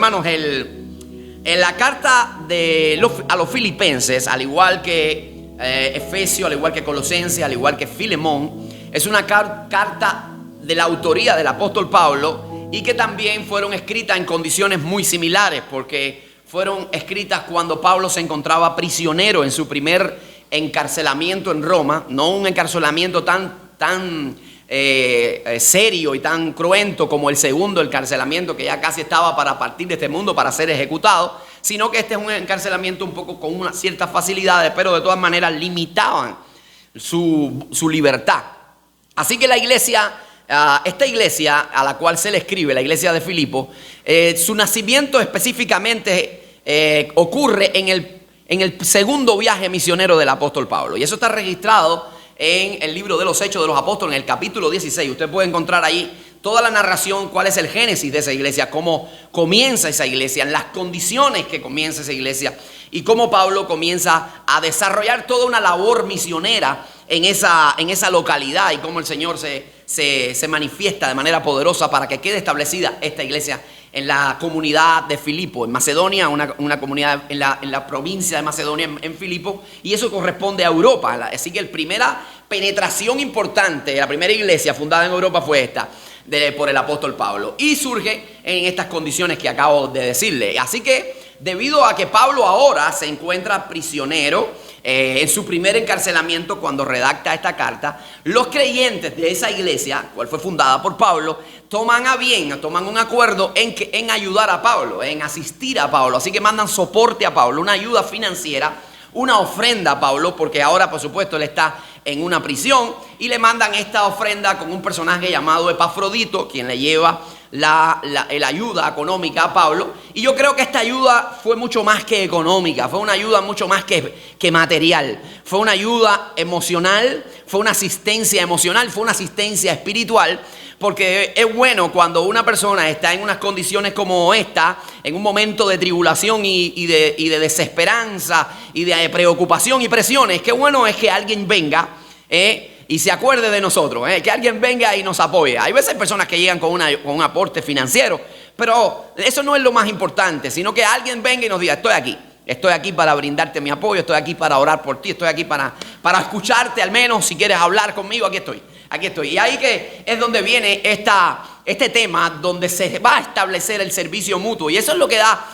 hermanos, en la carta a los filipenses, al igual que Efesios, al igual que Colosenses, al igual que Filemón, es una carta de la autoría del apóstol Pablo y que también fueron escritas en condiciones muy similares, porque fueron escritas cuando Pablo se encontraba prisionero en su primer encarcelamiento en Roma, no un encarcelamiento tan serio y tan cruento como el segundo encarcelamiento, que ya casi estaba para partir de este mundo para ser ejecutado, sino que este es un encarcelamiento un poco con unas ciertas facilidades, pero de todas maneras limitaban su libertad. Así que la iglesia, esta iglesia a la cual se le escribe, la iglesia de Filipo, su nacimiento específicamente ocurre en el segundo viaje misionero del apóstol Pablo, y eso está registrado en el libro de los Hechos de los Apóstoles, en el capítulo 16. Usted puede encontrar ahí toda la narración, cuál es el génesis de esa iglesia, cómo comienza esa iglesia, en las condiciones que comienza esa iglesia y cómo Pablo comienza a desarrollar toda una labor misionera en esa localidad y cómo el Señor se manifiesta de manera poderosa para que quede establecida esta iglesia en la comunidad de Filipo, en Macedonia, una comunidad en la provincia de Macedonia, en Filipo, y eso corresponde a Europa. Así que la primera penetración importante, la primera iglesia fundada en Europa fue esta, por el apóstol Pablo, y surge en estas condiciones que acabo de decirle. Así que debido a que Pablo ahora se encuentra prisionero, en su primer encarcelamiento cuando redacta esta carta, los creyentes de esa iglesia, cual fue fundada por Pablo, toman un acuerdo en ayudar a Pablo, en asistir a Pablo. Así que mandan soporte a Pablo, una ayuda financiera, una ofrenda a Pablo, porque ahora por supuesto él está en una prisión, y le mandan esta ofrenda con un personaje llamado Epafrodito, quien le lleva la ayuda económica a Pablo. Y yo creo que esta ayuda fue mucho más que económica, fue una ayuda mucho más que material, fue una ayuda emocional, fue una asistencia emocional, fue una asistencia espiritual, porque es bueno cuando una persona está en unas condiciones como esta, en un momento de tribulación y de desesperanza y de preocupación y presiones, qué bueno es que alguien venga y se acuerde de nosotros, que alguien venga y nos apoye. Hay veces personas que llegan con un aporte financiero, pero eso no es lo más importante, sino que alguien venga y nos diga: estoy aquí para brindarte mi apoyo, estoy aquí para orar por ti, estoy aquí para escucharte, al menos si quieres hablar conmigo, aquí estoy. Y ahí que es donde viene este tema, donde se va a establecer el servicio mutuo, y eso es lo que da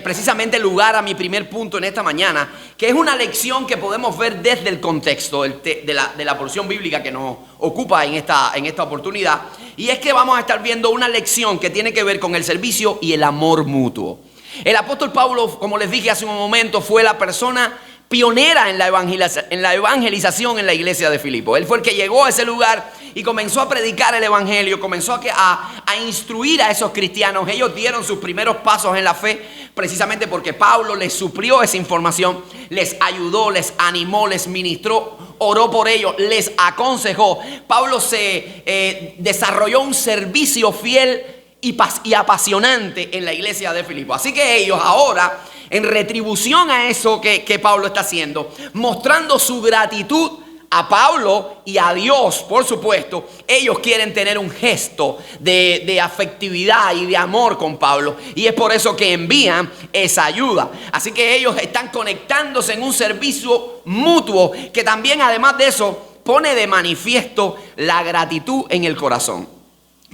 precisamente lugar a mi primer punto en esta mañana, que es una lección que podemos ver desde el contexto de la porción bíblica que nos ocupa en esta oportunidad, y es que vamos a estar viendo una lección que tiene que ver con el servicio y el amor mutuo. El apóstol Pablo, como les dije hace un momento, fue la persona pionera en la evangelización en la iglesia de Filipo. Él fue el que llegó a ese lugar y comenzó a predicar el evangelio, comenzó a instruir a esos cristianos. Ellos dieron sus primeros pasos en la fe precisamente porque Pablo les suplió esa información, les ayudó, les animó, les ministró, oró por ellos, les aconsejó. Pablo se desarrolló un servicio fiel y apasionante en la iglesia de Filipo. Así que ellos ahora, en retribución a eso que Pablo está haciendo, mostrando su gratitud a Pablo y a Dios, por supuesto, ellos quieren tener un gesto de afectividad y de amor con Pablo, y es por eso que envían esa ayuda. Así que ellos están conectándose en un servicio mutuo que también, además de eso, pone de manifiesto la gratitud en el corazón.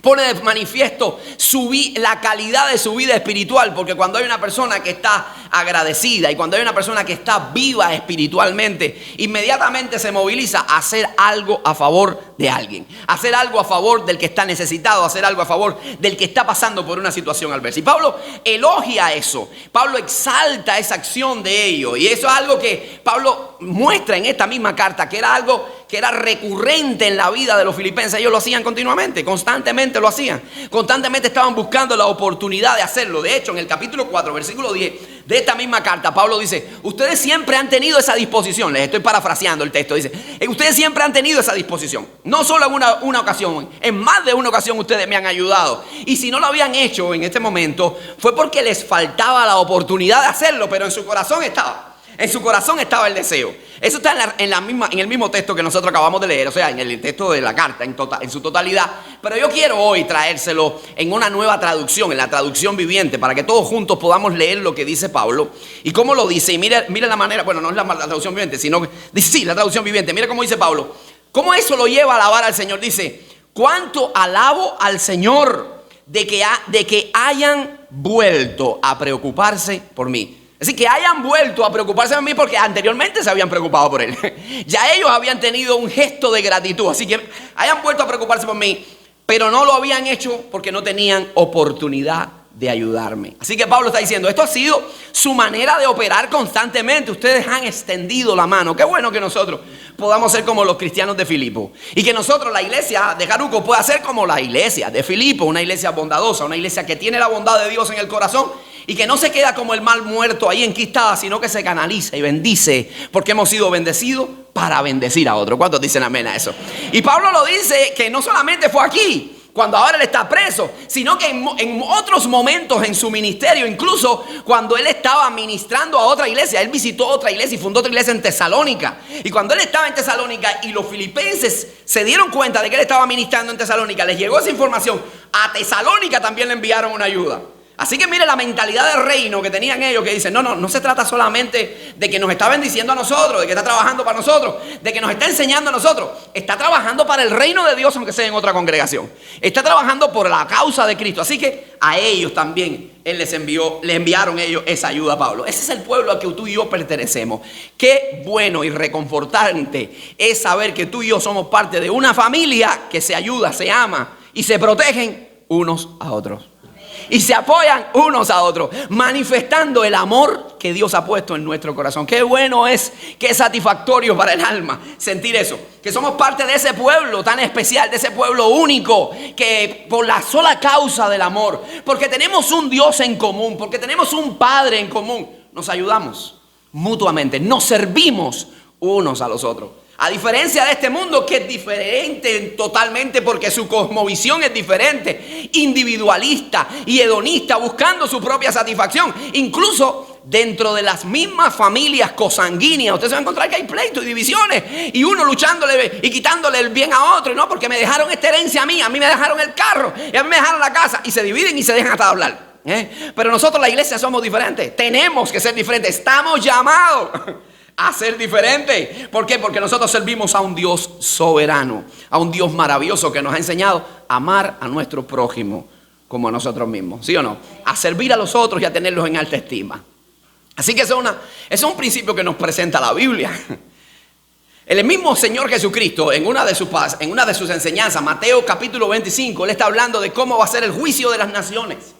Pone de manifiesto la calidad de su vida espiritual, porque cuando hay una persona que está agradecida y cuando hay una persona que está viva espiritualmente, inmediatamente se moviliza a hacer algo a favor de alguien, hacer algo a favor del que está necesitado, hacer algo a favor del que está pasando por una situación adversa. Y Pablo elogia eso, Pablo exalta esa acción de ellos, y eso es algo que Pablo muestra en esta misma carta, que era algo que era recurrente en la vida de los filipenses. Ellos lo hacían continuamente, constantemente lo hacían, constantemente estaban buscando la oportunidad de hacerlo. De hecho, en el capítulo 4, versículo 10 de esta misma carta, Pablo dice: ustedes siempre han tenido esa disposición. Les estoy parafraseando el texto. Dice: ustedes siempre han tenido esa disposición, no solo en una ocasión, en más de una ocasión ustedes me han ayudado, y si no lo habían hecho en este momento fue porque les faltaba la oportunidad de hacerlo, pero en su corazón estaba. En su corazón estaba el deseo. Eso está en el mismo texto que nosotros acabamos de leer, o sea, en el texto de la carta en su totalidad. Pero yo quiero hoy traérselo en una nueva traducción, en la traducción viviente, para que todos juntos podamos leer lo que dice Pablo y cómo lo dice. Y mire la manera, bueno, no es la traducción viviente, sino que dice, sí, la traducción viviente. Mire cómo dice Pablo. Cómo eso lo lleva a alabar al Señor. Dice, cuánto alabo al Señor de que hayan vuelto a preocuparse por mí. Es decir, que hayan vuelto a preocuparse por mí porque anteriormente se habían preocupado por él. Ya ellos habían tenido un gesto de gratitud. Así que hayan vuelto a preocuparse por mí, pero no lo habían hecho porque no tenían oportunidad de ayudarme. Así que Pablo está diciendo, esto ha sido su manera de operar constantemente. Ustedes han extendido la mano. Qué bueno que nosotros podamos ser como los cristianos de Filipo. Y que nosotros, la iglesia de Jaruco, pueda ser como la iglesia de Filipo. Una iglesia bondadosa, una iglesia que tiene la bondad de Dios en el corazón y que no se queda como el mal muerto ahí enquistada, sino que se canaliza y bendice porque hemos sido bendecidos para bendecir a otros. ¿Cuántos dicen amén a eso? Y Pablo lo dice que no solamente fue aquí, cuando ahora él está preso, sino que en otros momentos en su ministerio, incluso cuando él estaba ministrando a otra iglesia, él visitó otra iglesia y fundó otra iglesia en Tesalónica. Y cuando él estaba en Tesalónica y los filipenses se dieron cuenta de que él estaba ministrando en Tesalónica, les llegó esa información, a Tesalónica también le enviaron una ayuda. Así que mire la mentalidad del reino que tenían ellos, que dicen, no se trata solamente de que nos está bendiciendo a nosotros, de que está trabajando para nosotros, de que nos está enseñando a nosotros. Está trabajando para el reino de Dios, aunque sea en otra congregación. Está trabajando por la causa de Cristo. Así que a ellos también él le enviaron ellos esa ayuda a Pablo. Ese es el pueblo al que tú y yo pertenecemos. Qué bueno y reconfortante es saber que tú y yo somos parte de una familia que se ayuda, se ama y se protegen unos a otros. Y se apoyan unos a otros, manifestando el amor que Dios ha puesto en nuestro corazón. Qué bueno es, qué satisfactorio para el alma sentir eso. Que somos parte de ese pueblo tan especial, de ese pueblo único, que por la sola causa del amor, porque tenemos un Dios en común, porque tenemos un Padre en común, nos ayudamos mutuamente, nos servimos unos a los otros. A diferencia de este mundo que es diferente totalmente porque su cosmovisión es diferente, individualista y hedonista, buscando su propia satisfacción. Incluso dentro de las mismas familias cosanguíneas, usted se va a encontrar que hay pleitos y divisiones y uno luchándole y quitándole el bien a otro. Y no, porque me dejaron esta herencia a mí me dejaron el carro y a mí me dejaron la casa, y se dividen y se dejan hasta de hablar. Pero nosotros la iglesia somos diferentes, tenemos que ser diferentes, estamos llamados a ser diferente. ¿Por qué? Porque nosotros servimos a un Dios soberano, a un Dios maravilloso que nos ha enseñado a amar a nuestro prójimo como a nosotros mismos, ¿sí o no? A servir a los otros y a tenerlos en alta estima. Así que eso es un principio que nos presenta la Biblia. El mismo Señor Jesucristo, en una de sus enseñanzas, Mateo capítulo 25, Él está hablando de cómo va a ser el juicio de las naciones.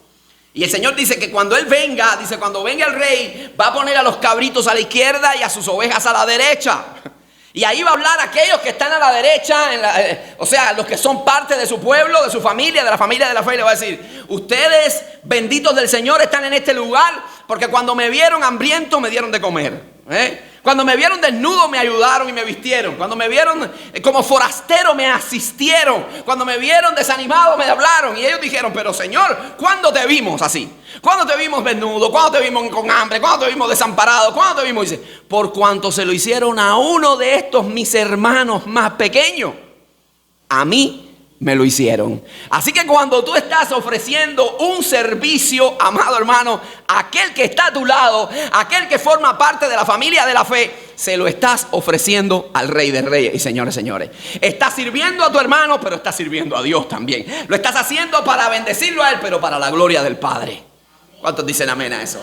Y el Señor dice que cuando Él venga, cuando venga el rey, va a poner a los cabritos a la izquierda y a sus ovejas a la derecha. Y ahí va a hablar a aquellos que están a la derecha, o sea, los que son parte de su pueblo, de su familia, de la familia de la fe. Y le va a decir, ustedes, benditos del Señor, están en este lugar, porque cuando me vieron hambriento me dieron de comer. Cuando me vieron desnudo me ayudaron y me vistieron. Cuando me vieron como forastero me asistieron. Cuando me vieron desanimado me hablaron. Y ellos dijeron, pero Señor, ¿cuándo te vimos así? ¿Cuándo te vimos desnudo? ¿Cuándo te vimos con hambre? ¿Cuándo te vimos desamparado? ¿Cuándo te vimos? Dice, por cuanto se lo hicieron a uno de estos mis hermanos más pequeños, a mí me lo hicieron. Así que cuando tú estás ofreciendo un servicio, amado hermano, aquel que está a tu lado, aquel que forma parte de la familia de la fe, se lo estás ofreciendo al Rey de Reyes y señores. Estás sirviendo a tu hermano, pero estás sirviendo a Dios también. Lo estás haciendo para bendecirlo a Él, pero para la gloria del Padre. ¿Cuántos dicen amén a eso?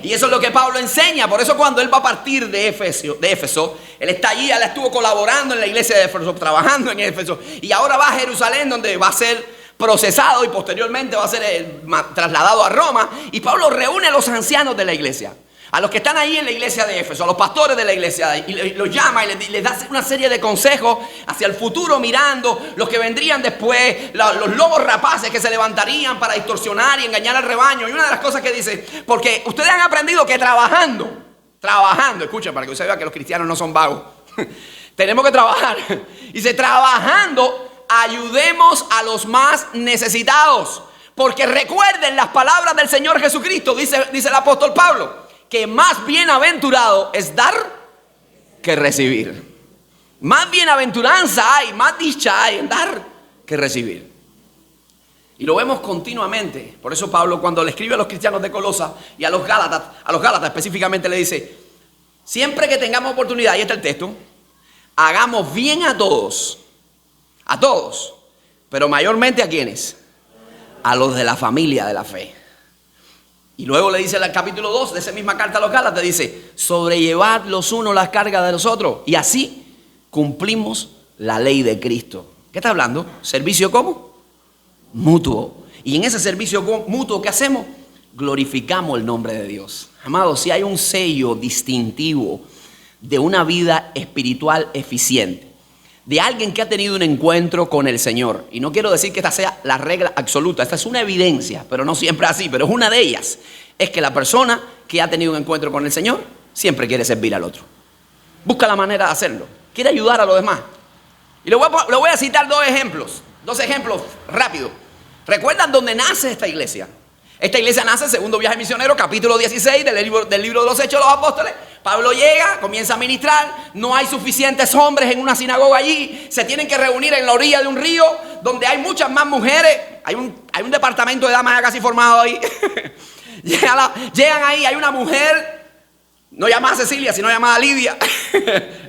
Y eso es lo que Pablo enseña. Por eso cuando él va a partir de Éfeso, él está allí, él estuvo colaborando en la iglesia de Éfeso, trabajando en Éfeso. Y ahora va a Jerusalén, donde va a ser procesado y posteriormente va a ser trasladado a Roma. Y Pablo reúne a los ancianos de la iglesia, a los que están ahí en la iglesia de Éfeso, a los pastores de la iglesia, y los llama y les da una serie de consejos hacia el futuro, mirando los que vendrían después, los lobos rapaces que se levantarían para distorsionar y engañar al rebaño. Y una de las cosas que dice, porque ustedes han aprendido que trabajando, escuchen para que usted vea que los cristianos no son vagos, tenemos que trabajar. Dice, trabajando, ayudemos a los más necesitados. Porque recuerden las palabras del Señor Jesucristo, dice el apóstol Pablo, que más bienaventurado es dar que recibir. Más bienaventuranza hay, más dicha hay en dar que recibir. Y lo vemos continuamente. Por eso Pablo, cuando le escribe a los cristianos de Colosa y a los Gálatas específicamente, le dice: siempre que tengamos oportunidad, ahí está el texto, hagamos bien a todos, pero mayormente ¿a quiénes? A los de la familia de la fe. Y luego le dice en el capítulo 2 de esa misma carta a los Gálatas, dice: sobrellevad los unos las cargas de los otros, y así cumplimos la ley de Cristo. ¿Qué está hablando? ¿Servicio cómo? Mutuo. Y en ese servicio mutuo que hacemos, glorificamos el nombre de Dios. Amados, si hay un sello distintivo de una vida espiritual eficiente, de alguien que ha tenido un encuentro con el Señor, y no quiero decir que esta sea la regla absoluta, esta es una evidencia, pero no siempre así, pero es una de ellas, es que la persona que ha tenido un encuentro con el Señor siempre quiere servir al otro. Busca la manera de hacerlo, quiere ayudar a los demás. Y le voy a citar dos ejemplos rápidos. ¿Recuerdan dónde nace esta iglesia? Esta iglesia nace en el segundo viaje misionero, capítulo 16 del libro de los Hechos de los Apóstoles. Pablo llega, comienza a ministrar, no hay suficientes hombres en una sinagoga allí, se tienen que reunir en la orilla de un río donde hay muchas más mujeres, hay un departamento de damas ya casi formado ahí. Llegan ahí, hay una mujer, no llamada Cecilia, sino llamada Lidia,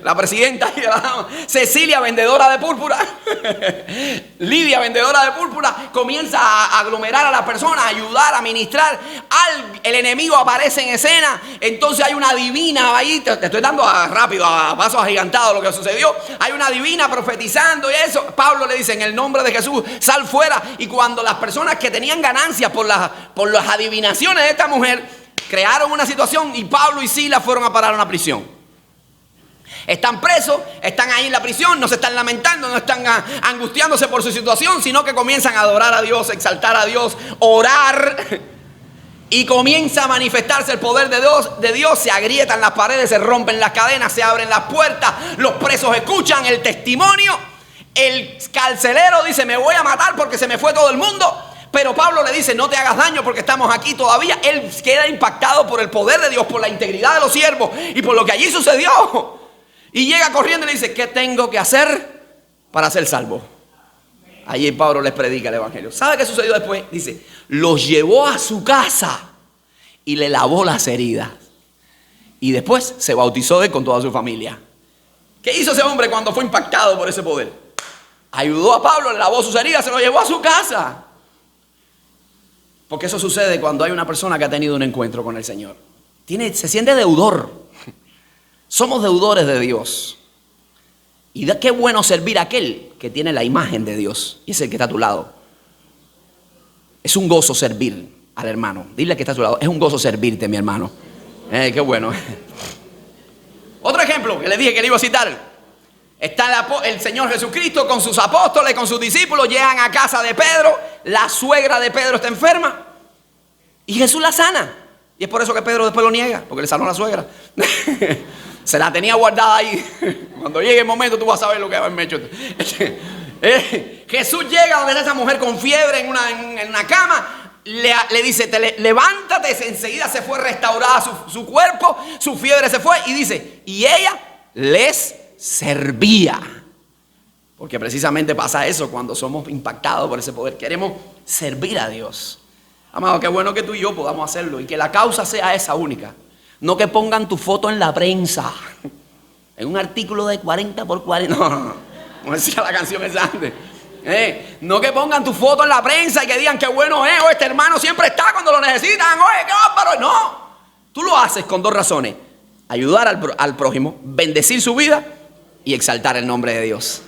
la presidenta y la dama. Cecilia, vendedora de púrpura. Lidia, vendedora de púrpura, comienza a aglomerar a las personas, a ayudar, a ministrar. El enemigo aparece en escena. Entonces hay una divina ahí, te estoy dando rápido, a pasos agigantados lo que sucedió. Hay una divina profetizando y eso. Pablo le dice: en el nombre de Jesús, sal fuera. Y cuando las personas que tenían ganancias por las adivinaciones de esta mujer, crearon una situación, y Pablo y Silas fueron a parar a una prisión. Están presos, están ahí en la prisión, no se están lamentando, no están angustiándose por su situación, sino que comienzan a adorar a Dios, exaltar a Dios, orar, y comienza a manifestarse el poder de Dios. Se agrietan las paredes, se rompen las cadenas, se abren las puertas, los presos escuchan el testimonio. El carcelero dice: me voy a matar porque se me fue todo el mundo. Pero Pablo le dice: no te hagas daño porque estamos aquí todavía. Él queda impactado por el poder de Dios, por la integridad de los siervos y por lo que allí sucedió. Y llega corriendo y le dice: ¿qué tengo que hacer para ser salvo? Allí Pablo les predica el evangelio. ¿Sabe qué sucedió después? Dice: los llevó a su casa y le lavó las heridas. Y después se bautizó él con toda su familia. ¿Qué hizo ese hombre cuando fue impactado por ese poder? Ayudó a Pablo, le lavó sus heridas, se lo llevó a su casa. Porque eso sucede cuando hay una persona que ha tenido un encuentro con el Señor. Se siente deudor. Somos deudores de Dios. Y qué bueno servir a aquel que tiene la imagen de Dios. Y es el que está a tu lado. Es un gozo servir al hermano. Dile que está a tu lado: es un gozo servirte, mi hermano. Qué bueno. Otro ejemplo que le dije que le iba a citar. Está el Señor Jesucristo con sus apóstoles, con sus discípulos. Llegan a casa de Pedro. La suegra de Pedro está enferma y Jesús la sana. Y es por eso que Pedro después lo niega, porque le sanó a la suegra. Se la tenía guardada ahí. Cuando llegue el momento tú vas a ver lo que va a haberme hecho. Jesús llega donde está esa mujer con fiebre en una cama. Le dice: levántate. Enseguida se fue restaurada su cuerpo, su fiebre se fue. Y dice: y ella les servía. Porque precisamente pasa eso cuando somos impactados por ese poder. Queremos servir a Dios. Amado, qué bueno que tú y yo podamos hacerlo y que la causa sea esa única. No que pongan tu foto en la prensa, en un artículo de 40 por 40. No, como decía la canción esa antes. No que pongan tu foto en la prensa y que digan qué bueno es, o este hermano siempre está cuando lo necesitan, oye, qué bárbaro. No, tú lo haces con dos razones: ayudar al prójimo, bendecir su vida y exaltar el nombre de Dios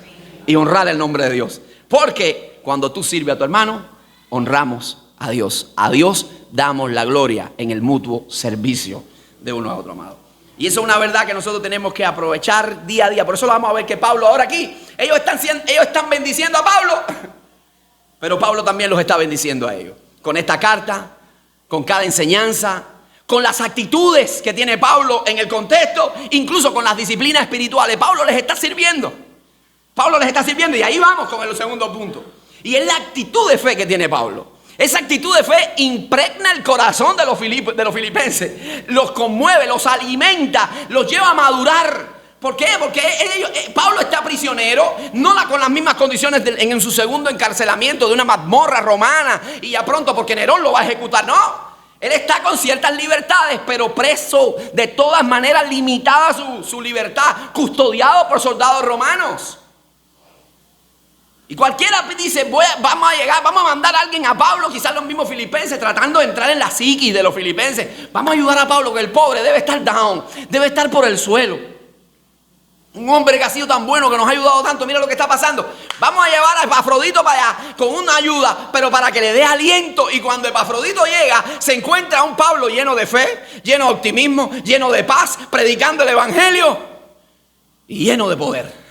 y honrar el nombre de Dios. Porque cuando tú sirves a tu hermano, honramos a Dios. A Dios damos la gloria en el mutuo servicio de uno a otro, amado. Y eso es una verdad que nosotros tenemos que aprovechar día a día. Por eso lo vamos a ver que Pablo ahora aquí, ellos están bendiciendo a Pablo, pero Pablo también los está bendiciendo a ellos. Con esta carta, con cada enseñanza, con las actitudes que tiene Pablo en el contexto, incluso con las disciplinas espirituales. Pablo les está sirviendo. Pablo les está sirviendo, y ahí vamos con el segundo punto. Y es la actitud de fe que tiene Pablo. Esa actitud de fe impregna el corazón de los filipenses, los conmueve, los alimenta, los lleva a madurar. ¿Por qué? Porque Pablo está prisionero, con las mismas condiciones en su segundo encarcelamiento de una mazmorra romana y ya pronto porque Nerón lo va a ejecutar. No, él está con ciertas libertades, pero preso, de todas maneras limitada su libertad, custodiado por soldados romanos. Y cualquiera dice, vamos a mandar a alguien a Pablo, quizás los mismos filipenses, tratando de entrar en la psiquis de los filipenses. Vamos a ayudar a Pablo, que el pobre debe estar down, debe estar por el suelo. Un hombre que ha sido tan bueno, que nos ha ayudado tanto, mira lo que está pasando. Vamos a llevar a Epafrodito para allá con una ayuda, pero para que le dé aliento. Y cuando Epafrodito llega, se encuentra a un Pablo lleno de fe, lleno de optimismo, lleno de paz, predicando el evangelio y lleno de poder.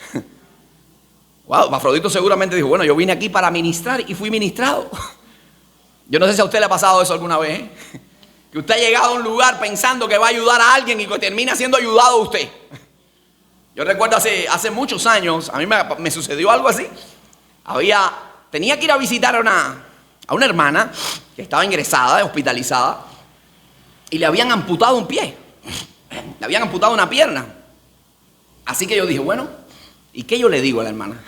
Wow, Epafrodito seguramente dijo, bueno, yo vine aquí para ministrar y fui ministrado. Yo no sé si a usted le ha pasado eso alguna vez, ¿eh? Que usted ha llegado a un lugar pensando que va a ayudar a alguien y que termina siendo ayudado usted. Yo recuerdo hace muchos años, a mí me sucedió algo así. Tenía que ir a visitar a una hermana que estaba ingresada, hospitalizada, y le habían amputado un pie, le habían amputado una pierna. Así que yo dije, bueno, ¿y qué yo le digo a la hermana?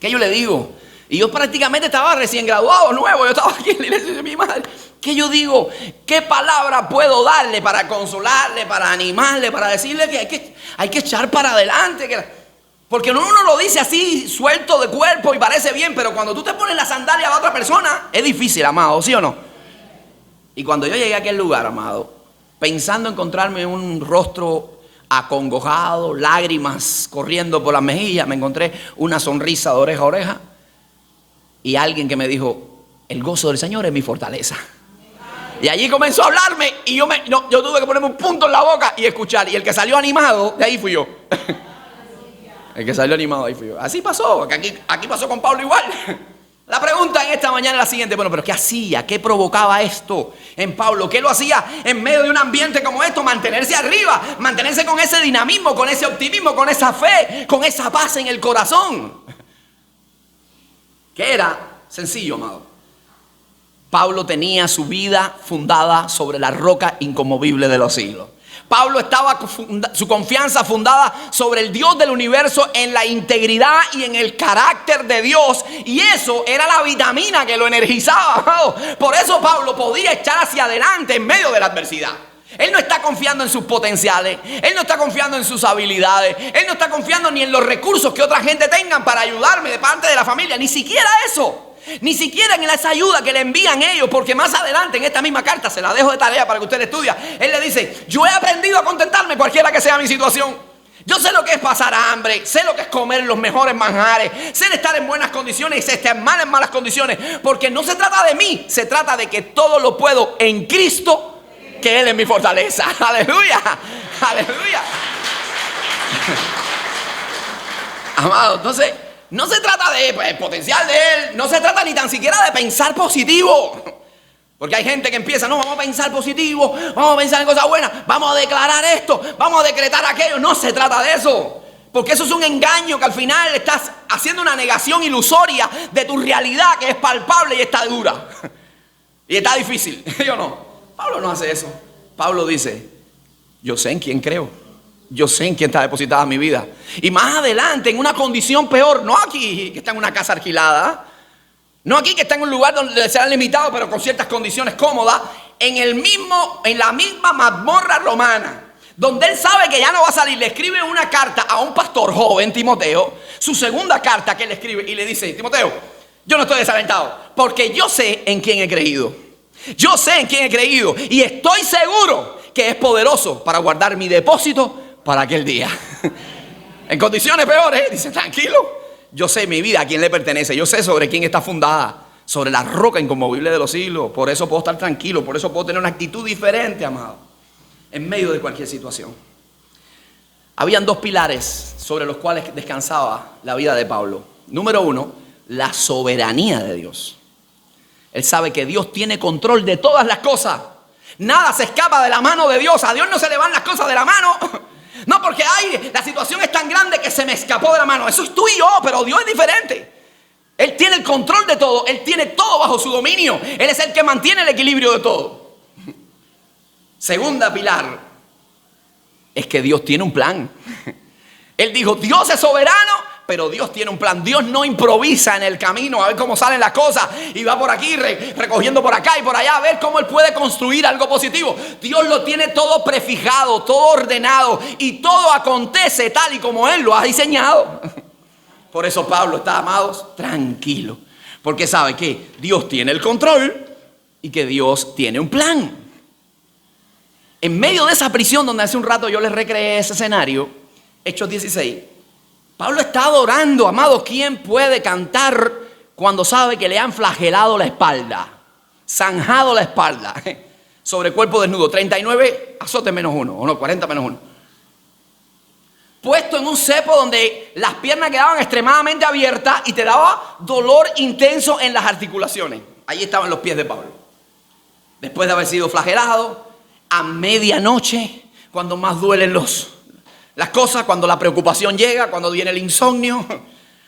¿Qué yo le digo? Y yo prácticamente estaba recién graduado, nuevo, yo estaba aquí en la iglesia de mi madre. ¿Qué yo digo? ¿Qué palabra puedo darle para consolarle, para animarle, para decirle que hay que echar para adelante? Porque uno lo dice así, suelto de cuerpo y parece bien, pero cuando tú te pones la sandalia a la otra persona, es difícil, amado, ¿sí o no? Y cuando yo llegué a aquel lugar, amado, pensando encontrarme un rostro acongojado, lágrimas corriendo por las mejillas, me encontré una sonrisa de oreja a oreja y alguien que me dijo, el gozo del Señor es mi fortaleza. Y allí comenzó a hablarme y yo tuve que ponerme un punto en la boca y escuchar. Y el que salió animado, de ahí fui yo. El que salió animado, ahí fui yo. Así pasó, aquí pasó con Pablo igual. La pregunta en esta mañana es la siguiente. Bueno, pero ¿qué hacía? ¿Qué provocaba esto en Pablo? ¿Qué lo hacía en medio de un ambiente como esto? Mantenerse arriba, mantenerse con ese dinamismo, con ese optimismo, con esa fe, con esa paz en el corazón. Que era sencillo, amado. Pablo tenía su vida fundada sobre la roca inconmovible de los siglos. Pablo estaba su confianza fundada sobre el Dios del universo, en la integridad y en el carácter de Dios. Y eso era la vitamina que lo energizaba, amado. Por eso Pablo podía echar hacia adelante en medio de la adversidad. Él no está confiando en sus potenciales, él no está confiando en sus habilidades, él no está confiando ni en los recursos que otra gente tengan para ayudarme de parte de la familia, ni siquiera eso. Ni siquiera en esa ayuda que le envían ellos, porque más adelante en esta misma carta, se la dejo de tarea para que usted la estudie, él le dice, yo he aprendido a contentarme cualquiera que sea mi situación. Yo sé lo que es pasar hambre, sé lo que es comer los mejores manjares, sé estar en buenas condiciones y sé estar mal en malas condiciones, porque no se trata de mí, se trata de que todo lo puedo en Cristo, que Él es mi fortaleza. Aleluya, aleluya. Amado, entonces no se trata de potencial de él, no se trata ni tan siquiera de pensar positivo. Porque hay gente que empieza, no, vamos a pensar positivo, vamos a pensar en cosas buenas, vamos a declarar esto, vamos a decretar aquello. No se trata de eso. Porque eso es un engaño que al final estás haciendo una negación ilusoria de tu realidad, que es palpable y está dura. Y está difícil. Yo no. Pablo no hace eso. Pablo dice, yo sé en quién creo. Yo sé en quién está depositada mi vida. Y más adelante, en una condición peor, no aquí que está en una casa alquilada, no aquí que está en un lugar donde será limitado, pero con ciertas condiciones cómodas, en la misma mazmorra romana, donde él sabe que ya no va a salir, le escribe una carta a un pastor joven, Timoteo, su segunda carta que él escribe, y le dice, Timoteo, yo no estoy desalentado, porque yo sé en quién he creído. Yo sé en quién he creído y estoy seguro que es poderoso para guardar mi depósito para aquel día. En condiciones peores, dice, tranquilo, yo sé mi vida a quién le pertenece, yo sé sobre quién está fundada, sobre la roca inconmovible de los siglos. Por eso puedo estar tranquilo, por eso puedo tener una actitud diferente, amado, en medio de cualquier situación. Habían dos pilares sobre los cuales descansaba la vida de Pablo. Número uno, la soberanía de Dios. Él sabe que Dios tiene control de todas las cosas. Nada se escapa de la mano de Dios. A Dios no se le van las cosas de la mano. No porque la situación es tan grande que se me escapó de la mano. Eso es tú y yo, pero Dios es diferente. Él tiene el control de todo. Él tiene todo bajo su dominio. Él es el que mantiene el equilibrio de todo. Segunda pilar es que Dios tiene un plan. Él dijo, Dios es soberano, pero Dios tiene un plan. Dios no improvisa en el camino a ver cómo salen las cosas y va por aquí recogiendo por acá y por allá a ver cómo Él puede construir algo positivo. Dios lo tiene todo prefijado, todo ordenado y todo acontece tal y como Él lo ha diseñado. Por eso Pablo está, amados, tranquilo, porque sabe que Dios tiene el control y que Dios tiene un plan. En medio de esa prisión donde hace un rato yo les recreé ese escenario, Hechos 16, Pablo está adorando. Amado, ¿quién puede cantar cuando sabe que le han flagelado la espalda? Zanjado la espalda sobre cuerpo desnudo. 39 azotes menos uno, o no, 40 menos uno. Puesto en un cepo donde las piernas quedaban extremadamente abiertas y te daba dolor intenso en las articulaciones. Ahí estaban los pies de Pablo. Después de haber sido flagelado, a medianoche, cuando más duelen las cosas, cuando la preocupación llega, cuando viene el insomnio.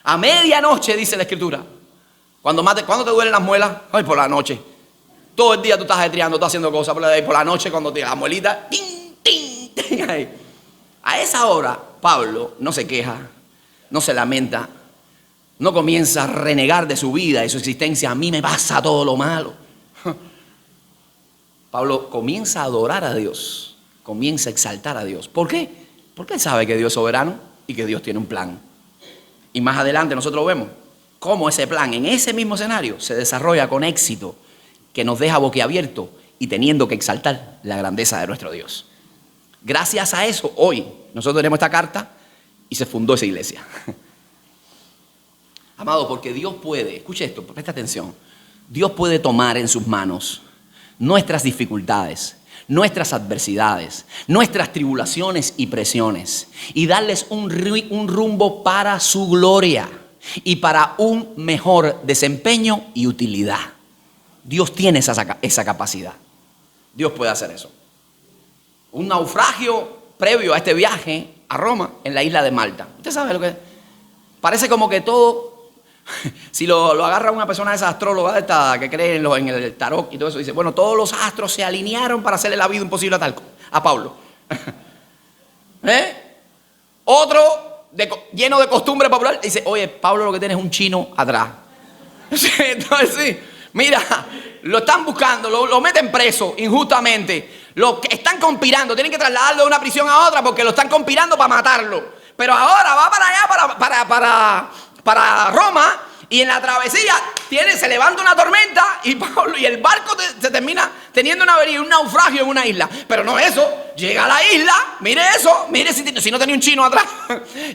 A medianoche, dice la Escritura. ¿Cuándo te duelen las muelas? Ay, por la noche. Todo el día tú estás ajetreando, estás haciendo cosas. Por la noche, cuando te la muelita, ¡ting, ting, ting! A esa hora, Pablo no se queja, no se lamenta, no comienza a renegar de su vida y su existencia. A mí me pasa todo lo malo. Pablo comienza a adorar a Dios, comienza a exaltar a Dios. ¿Por qué? Porque él sabe que Dios es soberano y que Dios tiene un plan. Y más adelante nosotros vemos cómo ese plan en ese mismo escenario se desarrolla con éxito, que nos deja boquiabierto y teniendo que exaltar la grandeza de nuestro Dios. Gracias a eso, hoy nosotros tenemos esta carta y se fundó esa iglesia. Amado, porque Dios puede, escuche esto, presta atención. Dios puede tomar en sus manos nuestras dificultades, nuestras adversidades, nuestras tribulaciones y presiones y darles un rumbo para su gloria y para un mejor desempeño y utilidad. Dios tiene esa capacidad. Dios puede hacer eso. Un naufragio previo a este viaje a Roma en la isla de Malta. Usted sabe lo que es. Parece como que todo, si lo agarra una persona, esa astróloga que cree en el tarot y todo eso, dice, bueno, todos los astros se alinearon para hacerle la vida imposible a Pablo. Otro lleno de costumbre popular dice, oye, Pablo lo que tiene es un chino atrás. Entonces sí, mira, lo están buscando, lo meten preso injustamente. Lo que están conspirando, tienen que trasladarlo de una prisión a otra porque lo están conspirando para matarlo. Pero ahora va para allá, para Roma, y en la travesía se levanta una tormenta y Pablo y el barco se termina teniendo una avería, un naufragio en una isla. Pero no eso, llega a la isla, mire eso, mire si no tenía un chino atrás.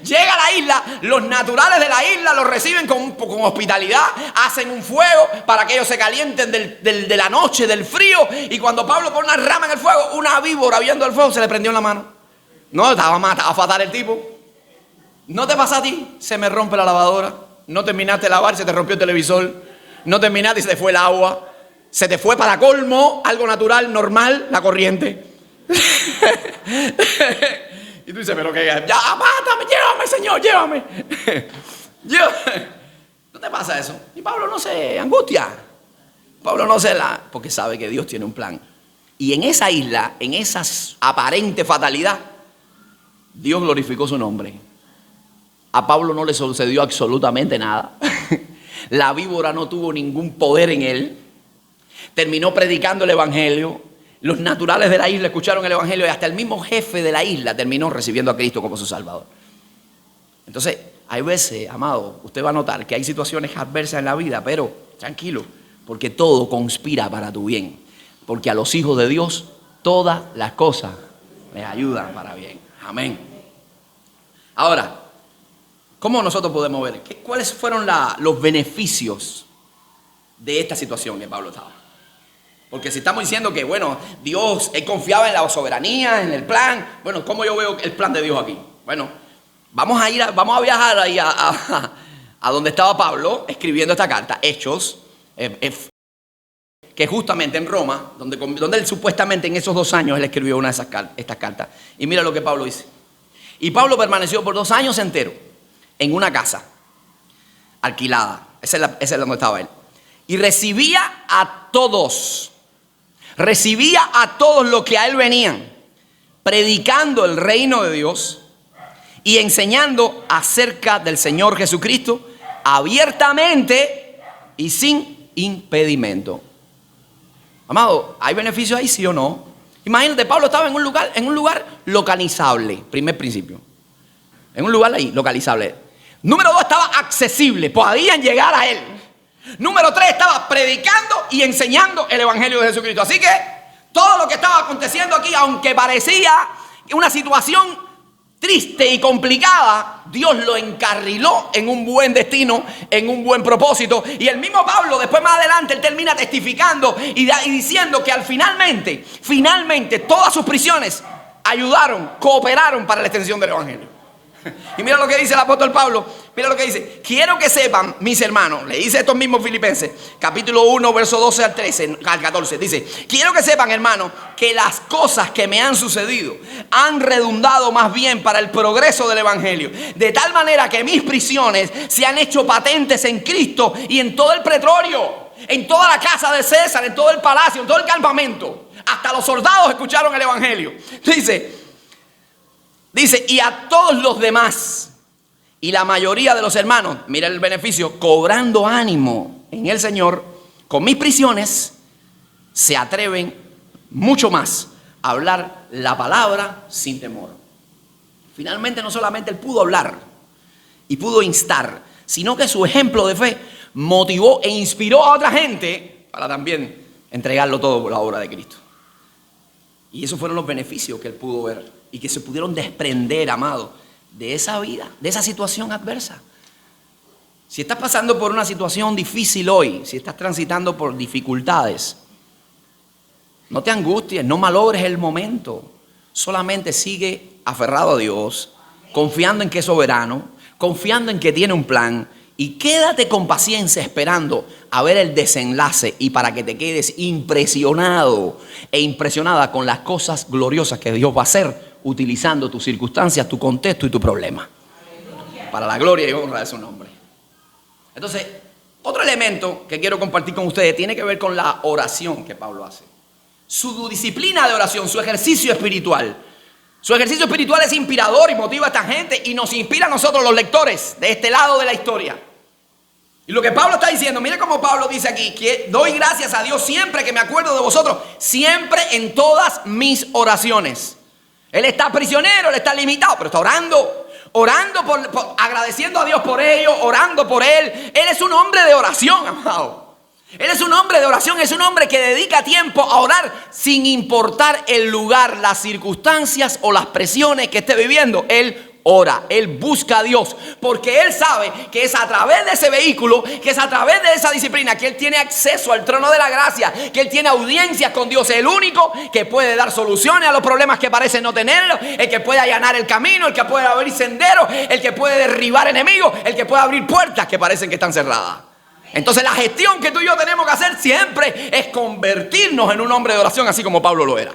Llega a la isla, los naturales de la isla los reciben con hospitalidad, hacen un fuego para que ellos se calienten de la noche, del frío. Y cuando Pablo pone una rama en el fuego, una víbora viendo el fuego se le prendió en la mano. No, estaba fatal el tipo. ¿No te pasa a ti? Se me rompe la lavadora. No terminaste de lavar, se te rompió el televisor. No terminaste y se te fue el agua. Se te fue para colmo, algo natural, normal, la corriente. Y tú dices, pero qué, ya, mátame, llévame, Señor, llévame. ¿No te pasa eso? Y Pablo no se angustia. Pablo no porque sabe que Dios tiene un plan. Y en esa isla, en esa aparente fatalidad, Dios glorificó su nombre. A Pablo no le sucedió absolutamente nada. La víbora no tuvo ningún poder en él. Terminó predicando el evangelio. Los naturales de la isla escucharon el evangelio y hasta el mismo jefe de la isla terminó recibiendo a Cristo como su Salvador. Entonces, hay veces, amado, usted va a notar que hay situaciones adversas en la vida, pero tranquilo, porque todo conspira para tu bien. Porque a los hijos de Dios todas las cosas les ayudan para bien. Amén. Ahora, ¿cómo nosotros podemos ver? ¿Cuáles fueron los beneficios de esta situación que Pablo estaba? Porque si estamos diciendo que, bueno, Dios, él confiaba en la soberanía, en el plan. Bueno, ¿cómo yo veo el plan de Dios aquí? Bueno, vamos a viajar ahí a donde estaba Pablo escribiendo esta carta, Hechos, que justamente en Roma, donde él supuestamente en esos 2 años él escribió una de estas cartas. Y mira lo que Pablo dice. Y Pablo permaneció por 2 años enteros en una casa alquilada. esa es donde estaba él. Y recibía a todos los que a él venían, predicando el reino de Dios y enseñando acerca del Señor Jesucristo abiertamente y sin impedimento. Amado, ¿hay beneficio ahí, sí o no? Imagínate, Pablo estaba en un lugar localizable, primer principio. En un lugar ahí, localizable. Número 2, estaba accesible, podían llegar a él. Número 3, estaba predicando y enseñando el evangelio de Jesucristo. Así que todo lo que estaba aconteciendo aquí, aunque parecía una situación triste y complicada, Dios lo encarriló en un buen destino, en un buen propósito. Y el mismo Pablo, después más adelante, él termina testificando y diciendo que finalmente todas sus prisiones cooperaron para la extensión del evangelio. Y mira lo que dice el apóstol Pablo. Mira lo que dice: quiero que sepan, mis hermanos, le dice estos mismos Filipenses, capítulo 1, verso 12 al 14. Dice: quiero que sepan, hermanos, que las cosas que me han sucedido han redundado más bien para el progreso del evangelio, de tal manera que mis prisiones se han hecho patentes en Cristo y en todo el pretorio, en toda la casa de César, en todo el palacio, en todo el campamento. Hasta los soldados escucharon el evangelio. Dice, y a todos los demás y la mayoría de los hermanos, mira el beneficio, cobrando ánimo en el Señor, con mis prisiones, se atreven mucho más a hablar la palabra sin temor. Finalmente no solamente él pudo hablar y pudo instar, sino que su ejemplo de fe motivó e inspiró a otra gente para también entregarlo todo por la obra de Cristo. Y esos fueron los beneficios que él pudo ver y que se pudieron desprender, amado, de esa vida, de esa situación adversa. Si estás pasando por una situación difícil hoy, si estás transitando por dificultades, no te angusties, no malogres el momento. Solamente sigue aferrado a Dios, confiando en que es soberano, confiando en que tiene un plan, y quédate con paciencia esperando a ver el desenlace y para que te quedes impresionado e impresionada con las cosas gloriosas que Dios va a hacer utilizando tus circunstancias, tu contexto y tu problema. Para la gloria y honra de su nombre. Entonces, otro elemento que quiero compartir con ustedes tiene que ver con la oración que Pablo hace. Su disciplina de oración, su ejercicio espiritual. Su ejercicio espiritual es inspirador y motiva a esta gente y nos inspira a nosotros los lectores de este lado de la historia. Y lo que Pablo está diciendo, mire cómo Pablo dice aquí, que doy gracias a Dios siempre que me acuerdo de vosotros, siempre en todas mis oraciones. Él está prisionero, él está limitado, pero está orando agradeciendo a Dios por ello, orando por él. Él es un hombre de oración, amado. Él es un hombre de oración, es un hombre que dedica tiempo a orar sin importar el lugar, las circunstancias o las presiones que esté viviendo. Él ora, él busca a Dios, porque él sabe que es a través de ese vehículo, que es a través de esa disciplina, que él tiene acceso al trono de la gracia, que él tiene audiencias con Dios, el único que puede dar soluciones a los problemas que parecen no tenerlos, el que puede allanar el camino, el que puede abrir senderos, el que puede derribar enemigos, el que puede abrir puertas que parecen que están cerradas. Entonces la gestión que tú y yo tenemos que hacer siempre es convertirnos en un hombre de oración, así como Pablo lo era.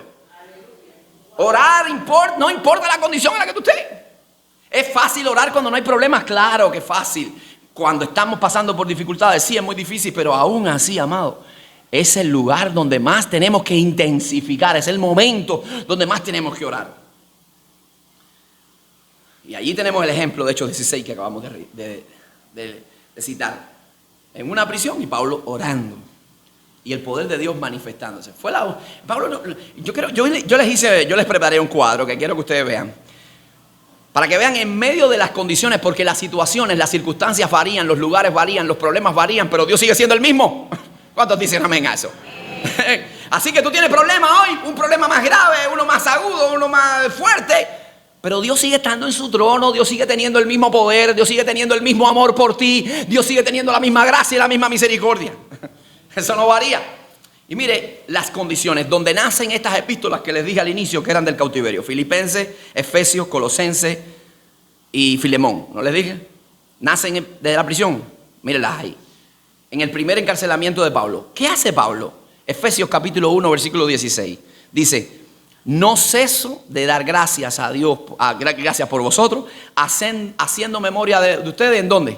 Orar no importa la condición en la que tú estés. ¿Es fácil orar cuando no hay problemas? Claro que es fácil. Cuando estamos pasando por dificultades, sí es muy difícil, pero aún así, amado, es el lugar donde más tenemos que intensificar, es el momento donde más tenemos que orar. Y allí tenemos el ejemplo de Hechos 16 que acabamos de citar. En una prisión y Pablo orando y el poder de Dios manifestándose. Yo les preparé un cuadro que quiero que ustedes vean, para que vean en medio de las condiciones, porque las situaciones, las circunstancias varían, los lugares varían, los problemas varían, pero Dios sigue siendo el mismo. ¿Cuántos dicen amén a eso? Así que tú tienes problemas hoy, un problema más grave, uno más agudo, uno más fuerte, pero Dios sigue estando en su trono, Dios sigue teniendo el mismo poder, Dios sigue teniendo el mismo amor por ti, Dios sigue teniendo la misma gracia y la misma misericordia. Eso no varía. Y mire las condiciones donde nacen estas epístolas que les dije al inicio que eran del cautiverio. Filipenses, Efesios, Colosenses y Filemón. ¿No les dije? Nacen de la prisión. Mírenlas ahí. En el primer encarcelamiento de Pablo. ¿Qué hace Pablo? Efesios capítulo 1, versículo 16. Dice: no ceso de dar gracias a Dios, gracias por vosotros, haciendo memoria de ustedes. ¿En dónde?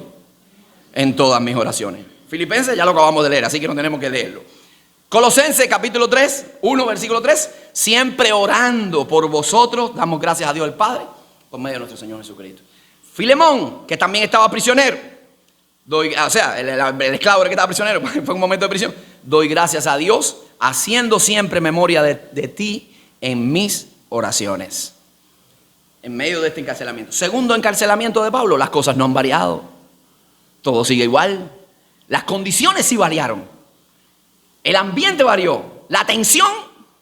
en todas mis oraciones. Filipenses ya lo acabamos de leer, así que no tenemos que leerlo. Colosenses capítulo 3, 1 versículo 3. Siempre orando por vosotros, damos gracias a Dios el Padre, por medio de nuestro Señor Jesucristo. Filemón, que también estaba prisionero. El esclavo que estaba prisionero, fue un momento de prisión. Doy gracias a Dios, haciendo siempre memoria de ti en mis oraciones. En medio de este encarcelamiento. Segundo encarcelamiento de Pablo, las cosas no han variado. Todo sigue igual. Las condiciones sí variaron. El ambiente varió. La tensión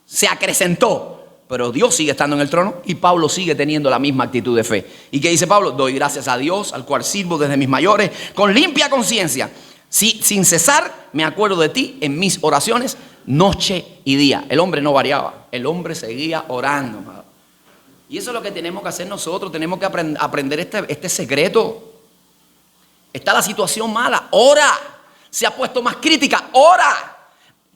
se acrecentó. Pero Dios sigue estando en el trono y Pablo sigue teniendo la misma actitud de fe. ¿Y qué dice Pablo? Doy gracias a Dios, al cual sirvo desde mis mayores, con limpia conciencia. Sí, sin cesar me acuerdo de ti en mis oraciones, noche y día. El hombre no variaba, el hombre seguía orando. Y eso es lo que tenemos que hacer nosotros. Tenemos que aprender este secreto. Está la situación mala, ora. Se ha puesto más crítica, ora.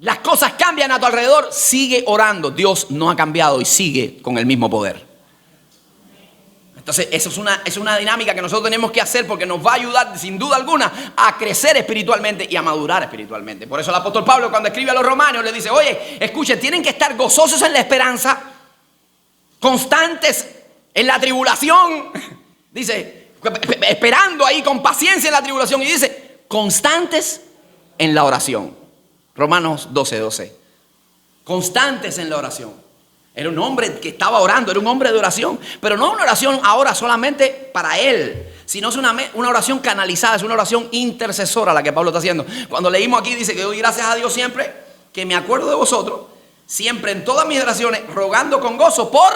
Las cosas cambian a tu alrededor, sigue orando. Dios no ha cambiado y sigue con el mismo poder. Entonces, eso es una dinámica que nosotros tenemos que hacer porque nos va a ayudar, sin duda alguna, a crecer espiritualmente y a madurar espiritualmente. Por eso el apóstol Pablo, cuando escribe a los romanos, le dice: oye, escuchen, tienen que estar gozosos en la esperanza, constantes en la tribulación. Dice, esperando ahí con paciencia en la tribulación. Y dice, constantes en la oración. Romanos 12:12. Constantes en la oración. Era un hombre que estaba orando, era un hombre de oración. Pero no una oración ahora solamente para él, sino es una oración canalizada, es una oración intercesora la que Pablo está haciendo. Cuando leímos aquí dice que doy gracias a Dios siempre, que me acuerdo de vosotros, siempre en todas mis oraciones, rogando con gozo por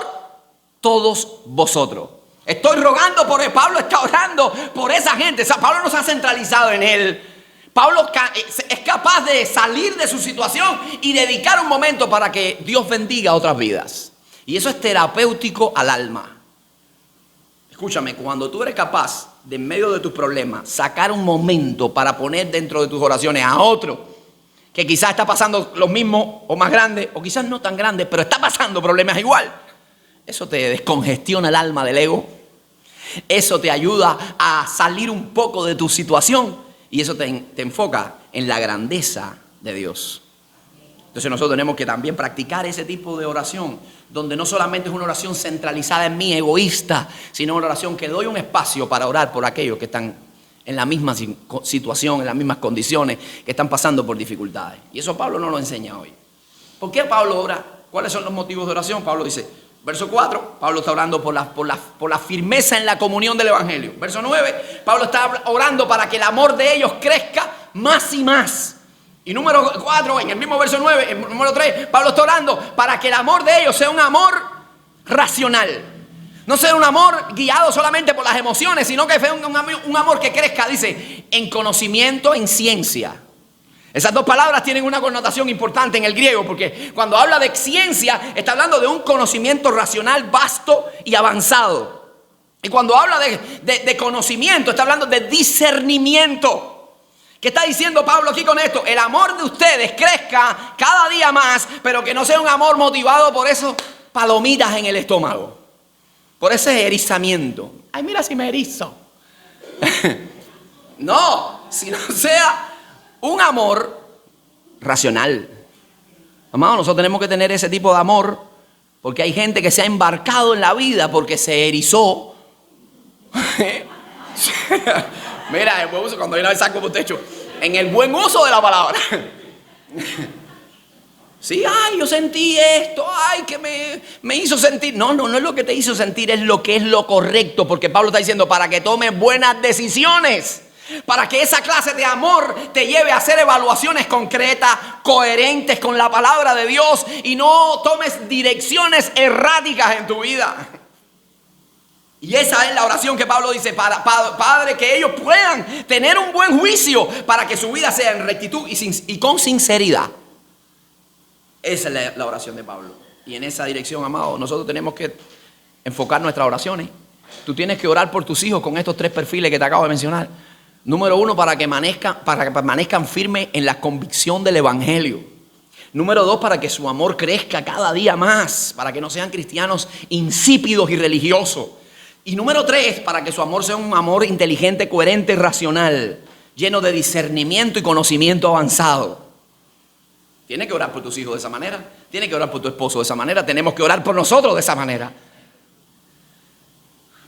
todos vosotros. Estoy rogando Pablo está orando por esa gente. O sea, Pablo no se ha centralizado en él. Pablo es capaz de salir de su situación y dedicar un momento para que Dios bendiga otras vidas. Y eso es terapéutico al alma. Escúchame, cuando tú eres capaz de en medio de tus problemas sacar un momento para poner dentro de tus oraciones a otro que quizás está pasando lo mismo o más grande, o quizás no tan grande, pero está pasando problemas igual, eso te descongestiona el alma del ego. Eso te ayuda a salir un poco de tu situación. Y eso te enfoca en la grandeza de Dios. Entonces nosotros tenemos que también practicar ese tipo de oración, donde no solamente es una oración centralizada en mí, egoísta, sino una oración que doy un espacio para orar por aquellos que están en la misma situación, en las mismas condiciones, que están pasando por dificultades. Y eso Pablo no lo enseña hoy. ¿Por qué Pablo ora? ¿Cuáles son los motivos de oración? Pablo dice, verso 4, Pablo está orando por la firmeza en la comunión del Evangelio. Verso 9, Pablo está orando para que el amor de ellos crezca más y más. Y número 4, en el mismo verso 9, en número 3, Pablo está orando para que el amor de ellos sea un amor racional. No sea un amor guiado solamente por las emociones, sino que sea un amor que crezca, dice, en conocimiento, en ciencia. Esas dos palabras tienen una connotación importante en el griego, porque cuando habla de ciencia, está hablando de un conocimiento racional vasto y avanzado. Y cuando habla de conocimiento, está hablando de discernimiento. ¿Qué está diciendo Pablo aquí con esto? El amor de ustedes crezca cada día más, pero que no sea un amor motivado por esos palomitas en el estómago, por ese erizamiento. Ay, mira si me erizo. No, sino sea un amor racional. Amado, nosotros tenemos que tener ese tipo de amor, porque hay gente que se ha embarcado en la vida porque se erizó. Mira, el buen uso, cuando viene el saco por techo, en el buen uso de la palabra. Sí, ay, yo sentí esto, ay, que me hizo sentir. No es lo que te hizo sentir, es lo que es lo correcto, porque Pablo está diciendo para que tomes buenas decisiones. Para que esa clase de amor te lleve a hacer evaluaciones concretas, coherentes con la palabra de Dios, y no tomes direcciones erráticas en tu vida. Y esa es la oración que Pablo dice, Padre, que ellos puedan tener un buen juicio para que su vida sea en rectitud y con sinceridad. Esa es la oración de Pablo. Y en esa dirección, amado, nosotros tenemos que enfocar nuestras oraciones. Tú tienes que orar por tus hijos con estos 3 perfiles que te acabo de mencionar. Número 1, para que permanezcan firmes en la convicción del Evangelio. Número 2, para que su amor crezca cada día más, para que no sean cristianos insípidos y religiosos. Y número 3, para que su amor sea un amor inteligente, coherente, racional. lleno de discernimiento y conocimiento avanzado. Tienes que orar por tus hijos de esa manera. Tienes que orar por tu esposo de esa manera. Tenemos que orar por nosotros de esa manera.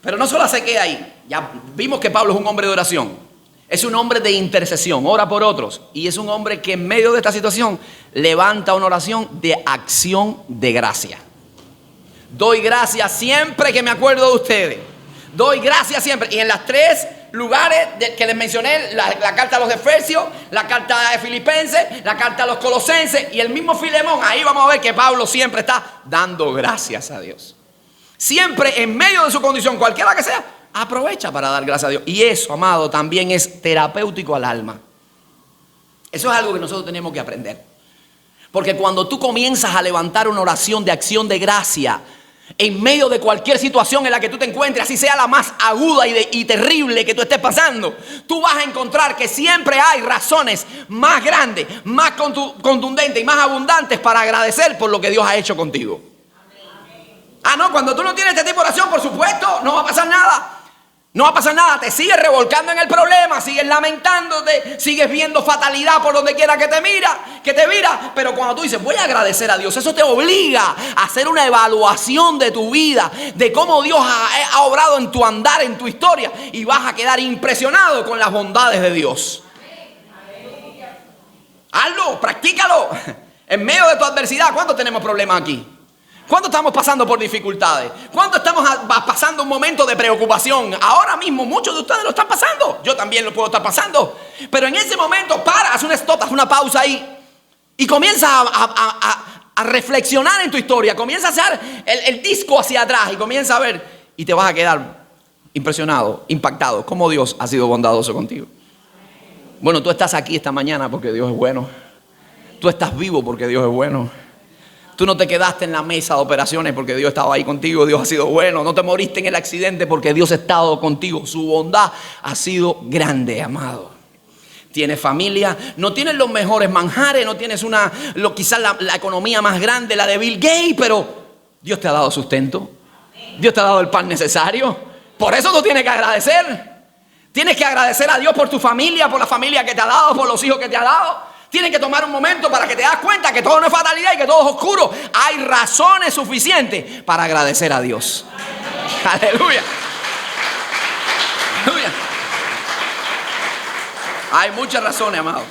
Pero no solo se queda ahí. Ya vimos que Pablo es un hombre de oración. Es un hombre de intercesión. Ora por otros. Y es un hombre que en medio de esta situación levanta una oración de acción de gracia. Doy gracias siempre que me acuerdo de ustedes. Doy gracias siempre. Y en las 3 lugares que les mencioné, la carta a los Efesios, la carta de Filipenses, la carta a los Colosenses y el mismo Filemón, ahí vamos a ver que Pablo siempre está dando gracias a Dios. Siempre en medio de su condición, cualquiera que sea, aprovecha para dar gracias a Dios. Y eso, amado, también es terapéutico al alma. Eso es algo que nosotros tenemos que aprender. Porque cuando tú comienzas a levantar una oración de acción de gracia, en medio de cualquier situación en la que tú te encuentres, así sea la más aguda y terrible que tú estés pasando, tú vas a encontrar que siempre hay razones más grandes, más contundentes y más abundantes para agradecer por lo que Dios ha hecho contigo. Ah, no, cuando tú no tienes este tipo de oración, por supuesto, no va a pasar nada. No va a pasar nada, te sigues revolcando en el problema, sigues lamentándote, sigues viendo fatalidad por donde quiera que te mira. Pero cuando tú dices, voy a agradecer a Dios, eso te obliga a hacer una evaluación de tu vida, de cómo Dios ha obrado en tu andar, en tu historia, y vas a quedar impresionado con las bondades de Dios. Hazlo, practícalo. En medio de tu adversidad, ¿cuántos tenemos problemas aquí? ¿Cuánto estamos pasando por dificultades? ¿Cuánto estamos pasando un momento de preocupación? Ahora mismo muchos de ustedes lo están pasando. Yo también lo puedo estar pasando. Pero en ese momento haz un stop, haz una pausa ahí. Y comienza a reflexionar en tu historia. Comienza a hacer el disco hacia atrás y comienza a ver. Y te vas a quedar impresionado, impactado. Cómo Dios ha sido bondadoso contigo. Bueno, tú estás aquí esta mañana porque Dios es bueno. Tú estás vivo porque Dios es bueno. Tú no te quedaste en la mesa de operaciones porque Dios estaba ahí contigo. Dios ha sido bueno. No te moriste en el accidente porque Dios ha estado contigo. Su bondad ha sido grande, amado. Tienes familia. No tienes los mejores manjares. No tienes quizás la economía más grande, la de Bill Gates. Pero Dios te ha dado sustento. Dios te ha dado el pan necesario. Por eso tú tienes que agradecer. Tienes que agradecer a Dios por tu familia, por la familia que te ha dado, por los hijos que te ha dado. Tienes que tomar un momento para que te das cuenta que todo no es fatalidad y que todo es oscuro. Hay razones suficientes para agradecer a Dios. Aleluya. Aleluya. Hay muchas razones, amados,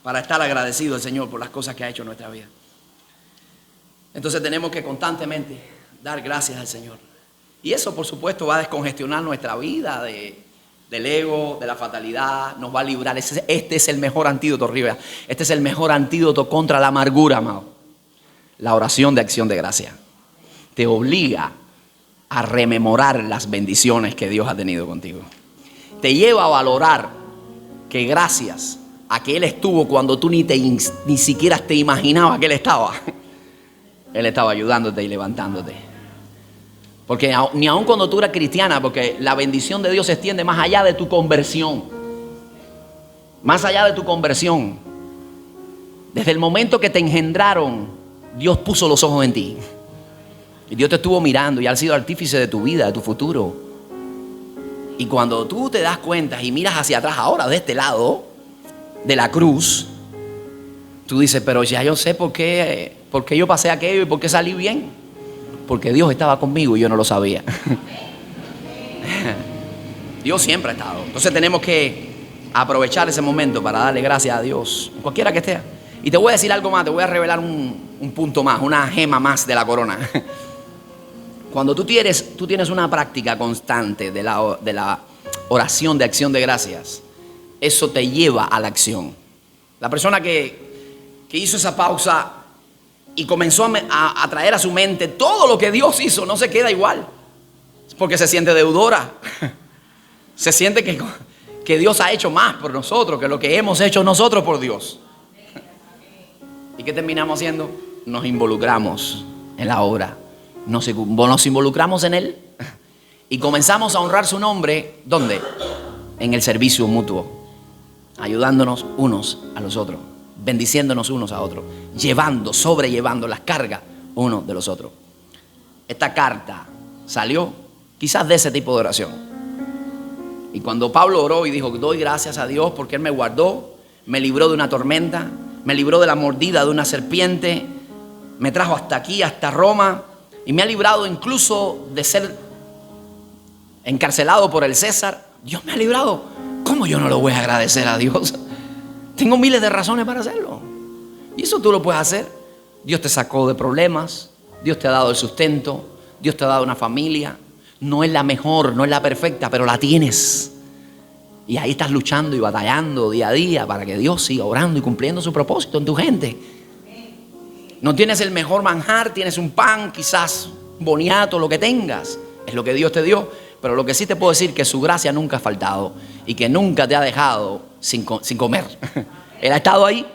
para estar agradecido al Señor por las cosas que ha hecho en nuestra vida. Entonces tenemos que constantemente dar gracias al Señor. Y eso, por supuesto, va a descongestionar nuestra vida del ego, de la fatalidad, nos va a librar. Este es el mejor antídoto, Rivera. Este es el mejor antídoto contra la amargura, amado. La oración de acción de gracia. Te obliga a rememorar las bendiciones que Dios ha tenido contigo. Te lleva a valorar que gracias a que Él estuvo cuando tú ni siquiera te imaginabas que Él estaba ayudándote y levantándote. Porque ni aun cuando tú eras cristiana, porque la bendición de Dios se extiende más allá de tu conversión. Más allá de tu conversión. Desde el momento que te engendraron, Dios puso los ojos en ti. Y Dios te estuvo mirando y ha sido artífice de tu vida, de tu futuro. Y cuando tú te das cuenta y miras hacia atrás ahora de este lado de la cruz, tú dices, pero ya yo sé por qué yo pasé aquello y por qué salí bien. Porque Dios estaba conmigo y yo no lo sabía. Dios siempre ha estado. Entonces tenemos que aprovechar ese momento para darle gracias a Dios, cualquiera que esté. Y te voy a decir algo más, te voy a revelar un punto más, una gema más de la corona. Cuando tú tienes una práctica constante de la oración de acción de gracias, eso te lleva a la acción. La persona que hizo esa pausa y comenzó a traer a su mente todo lo que Dios hizo, no se queda igual. Porque se siente deudora. Se siente que Dios ha hecho más por nosotros que lo que hemos hecho nosotros por Dios. ¿Y qué terminamos haciendo? Nos involucramos en la obra. Nos involucramos en Él. Y comenzamos a honrar su nombre. ¿Dónde? En el servicio mutuo. Ayudándonos unos a los otros. Bendiciéndonos unos a otros, sobrellevando las cargas unos de los otros. Esta carta salió quizás de ese tipo de oración. Y cuando Pablo oró y dijo, doy gracias a Dios porque Él me guardó, me libró de una tormenta, me libró de la mordida de una serpiente, me trajo hasta aquí, hasta Roma, y me ha librado incluso de ser encarcelado por el César. Dios me ha librado. ¿Cómo yo no lo voy a agradecer a Dios? Tengo miles de razones para hacerlo. Y eso tú lo puedes hacer. Dios te sacó de problemas, Dios te ha dado el sustento, Dios te ha dado una familia. No es la mejor, no es la perfecta, pero la tienes. Y ahí estás luchando y batallando día a día para que Dios siga orando y cumpliendo su propósito en tu gente. No tienes el mejor manjar, tienes un pan, quizás boniato, lo que tengas. Es lo que Dios te dio. Pero lo que sí te puedo decir es que su gracia nunca ha faltado y que nunca te ha dejado sin comer. Él ha estado ahí.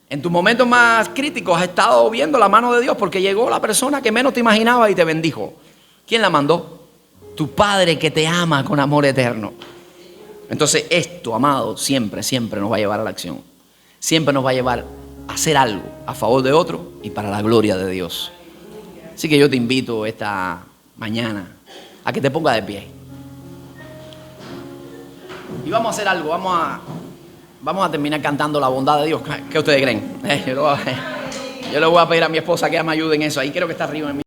En tus momentos más críticos has estado viendo la mano de Dios porque llegó la persona que menos te imaginaba y te bendijo. ¿Quién la mandó? Tu Padre que te ama con amor eterno. Entonces esto, amado, siempre nos va a llevar a la acción. Siempre nos va a llevar a hacer algo a favor de otro y para la gloria de Dios. Así que yo te invito esta mañana a que te pongas de pie. Y vamos a hacer algo, vamos a terminar cantando la bondad de Dios. ¿Qué ustedes creen? Yo le voy a pedir a mi esposa que me ayude en eso. Ahí creo que está arriba en mi